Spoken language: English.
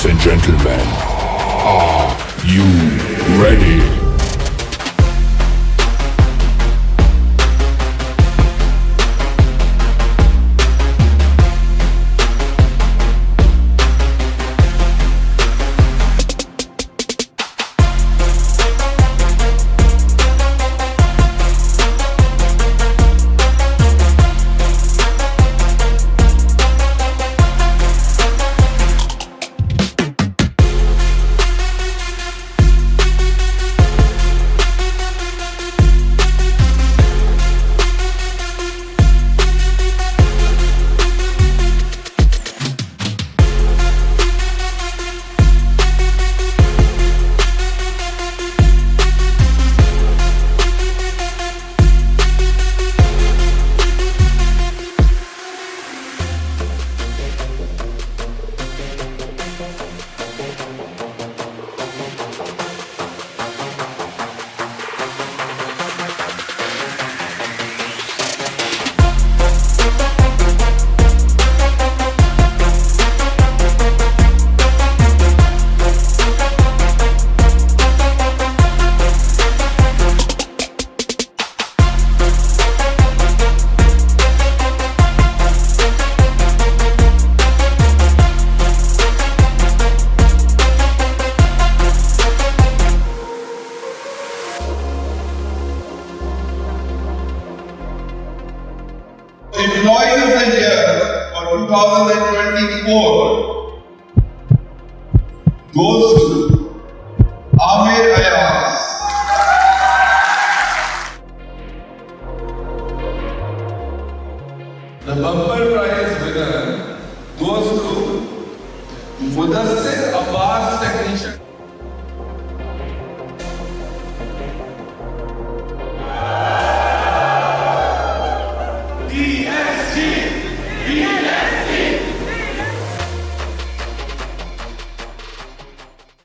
Ladies and gentlemen, are you ready? Employee of the Year for 2024 goes to Amir Ayaz. The bumper prize winner goes to Mudassir Abbas, technician. DSG